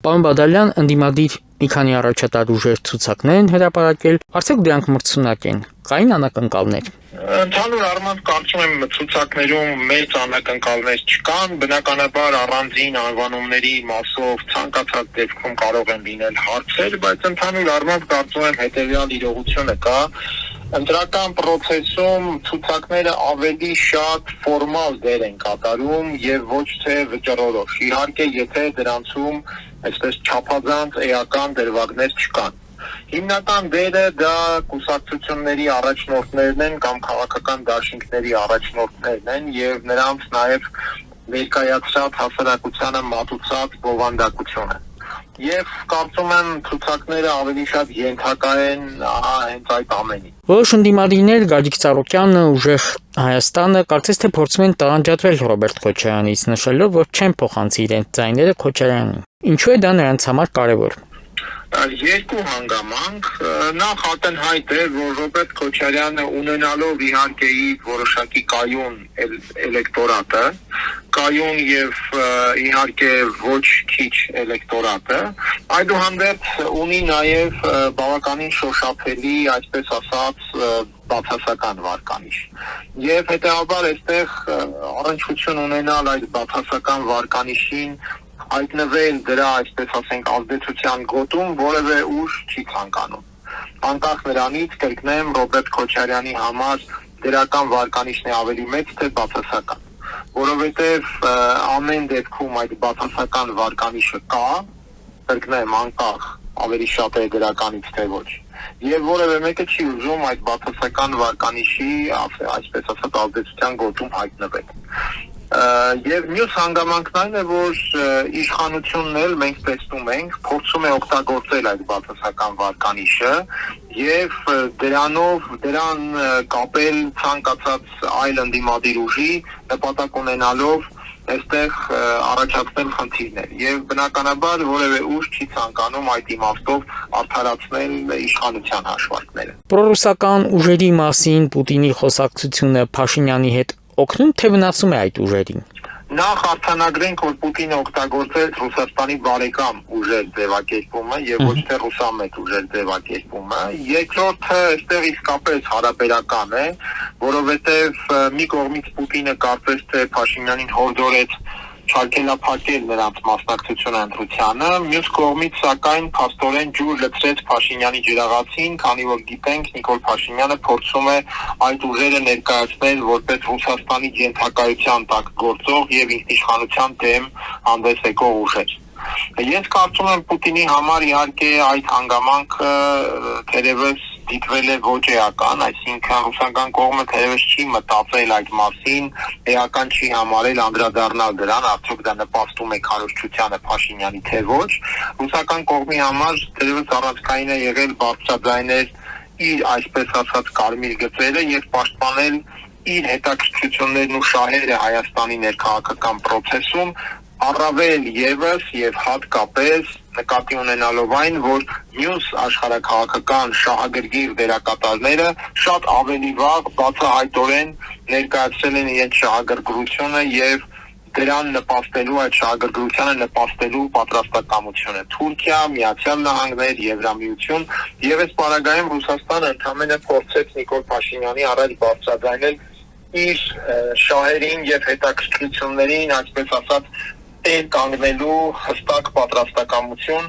Պարոն Բադալյան, ընդդիմադիր մի քանի առաջատար ուժեր ցուցակներ են հրապարակել, արդյոք դրանք մրցունակ են, կային անակնկալներ։ Ընդհանուր առմամբ կարծում եմ ցուցակներում մեծ անակնկալներ չկան, բնականաբար առանձին անվանումների մասով ցանկացած դեպքում կարող են լինել հարցեր, բայց ընդհանուր առմամբ կարծում եմ հետեւյալ իրողությունը կա. ընտրական process-ում ցուցակները ավելի շատ ֆորմալ դեր են կատարում եւ ոչ թե վճռորոշ։ Իհարկե, եթե դրանցում այսպես չափազանց էական դրվագներ չկան։ Հիմնական դերը դա կուսակցությունների առաջնորդներն են կամ քաղաքական դաշինքների առաջնորդներն են եւ նրանց նաեւ ներկայացրած հասարակությանը մատուցած բովանդակությունը։ Եվ կարծում եմ ցուցակները ավելի շատ ենթակա են հենց այդ ամենին։ Որոշ ընդդիմադիրներ Գագիկ Ծառուկյանը, Ուժեղ Հայաստանը կարծես թե փորձում են տարանջատվել Ռոբերտ Քոչարյանից, նշելով, որ չեն փոխանցի իրենց ձայները Քոչարյանին։ Ինչու է դա նրանց համար կարևոր։ Երկու հանգամանք, նախ ակնհայտ է, որ Ռոբերտ Քոչարյանը ունենալով իհարկե իր որոշակի կայուն էլեկտորատը, կայուն եւ իհարկե ոչ քիչ էլեկտորատը, այդուհանդերձ ունի նաեւ բավականին շոշափելի, այսպես ասած, բացասական վարկանիշ։ Եվ հետեւաբար այստեղ առնչություն ունենալ այդ բացասական վարկանիշին հայտնվել դրա, այսպես ասենք, ազդեցության գոտում որևէ ուժ չի ցանկանում։ Անկախ նրանից, կրկնեմ, Ռոբերտ Քոչարյանի համար դրական վարկանիշն է ավելի մեծ, թե բացասական, որովհետև ամեն դեպքում այդ բացասական վարկանիշը կա, կրկնեմ, անկախ ավելի շատ է դրականից թե ոչ։ Եվ որևէ մեկը չի ուզում այդ բացասական վարկանիշի, այսպես ասած, ազդեցության գոտում հայտնվել։ Եվ մյուս հանգամանքն այն է, որ իշխանությունն էլ մենք տեսնում ենք, փորձում է օգտագործել այդ բացասական վարկանիշը եւ դրան կապել ցանկացած այլ ընդդիմադիր ուժի, նպատակ ունենալով այստեղ առաջացնել խնդիրներ եւ բնականաբար որևէ ուժ չի ցանկանում այդ իմաստով արդարացնել իշխանության հաշվարկները։ Պրոռուսական ուժերի մասին Պուտինի խոսակցությունը Փաշինյանի հետ օգնում թե վնասում է այդ ուժերին։ Նախ արձանագրենք, որ Պուտինը օգտագործեց Ռուսաստանի բարեկամ ուժեր ձևակերպումը եւ ոչ թե ռուսամետ ուժեր ձևակերպումը։ Երկրորդը այստեղ իսկապես հարաբերական է, որովհետեւ մի կողմից Պուտինը կարծես թե Փաշինյանին հորդորեց չարգելափակել նրանց մասնակցությունը ընտրությանը, մյուս կողմից սակայն փաստորեն ջուր լցրեց Փաշինյանի ջրաղացին, քանի որ գիտենք Նիկոլ Փաշինյանը փորձում է այդ ուժերը ներկայացնել որպես Ռուսաստանի ենթակայության տակ գործող եւ ինքնիշխանության դեմ հանդես եկող ուժեր։ Ես կարծում եմ Պուտինի համար իհարկե այդ հանգամանքը թերևս դիտվել է ոչ էական, այսինքն ռուսական կողմը թերևս չի մտածել այդ մասին, էական չի համարել անդրադառնալ դրան, արդյոք դա նպաստում է քարոզչությանը Փաշինյանի թե ոչ։ Ռուսական կողմի համար թերևս առանցքային է եղել բարձրաձայնել իր այսպես ասած կարմիր գծերը եւ պաշտպանել իր հետաքրքրություններն ու շահերը Հայաստանի ներքաղաքական process-ում, առավել եւս եւ հատկապես նկատի ունենալով այն, որ մյուս աշխարհաքաղաքական շահագրգիռ դերակատարները շատ ավելի վաղ բացահայտորեն ներկայացրել են իրենց շահագրգռությունը եւ դրան նպաստելու, այդ շահագրգռությանը նպաստելու պատրաստակամությունը։ Թուրքիա, Միացյալ Նահանգներ, Եվրամիություն եւ այս պարագայում Ռուսաստանը ընդհանրապես փորձեց Նիկոլ Փաշինյանի առաջ բարձրաձայնել իր շահերին եւ հետաքրքրություններին, այսպես ասած, տեր կանգնելու հստակ պատրաստակամություն,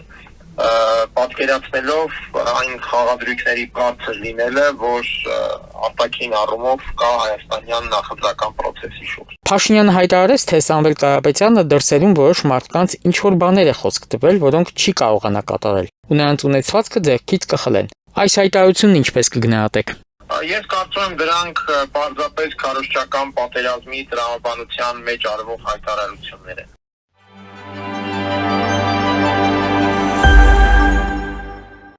պատկերացնելով այն խաղադրույքների բարձր լինելը, որ արտաքին առումով կա հայաստանյան նախընտրական process-ի շուրջ։ Փաշինյանը հայտարարեց, թե Սամվել Կարապետյանը դրսերում որոշ մարդկանց ինչ-որ բաներ է խոսք տվել, որոնք չի կարողանա կատարել, ու նրանց ունեցվածքը ձեռքից կխլեն։ Այս հայտարարությունն ինչպես կգնահատեք։ Ես կարծում եմ դրանք պարզապես քարոզչական պատերազմի տրամաբանության մեջ արվող հայտարարություններ են։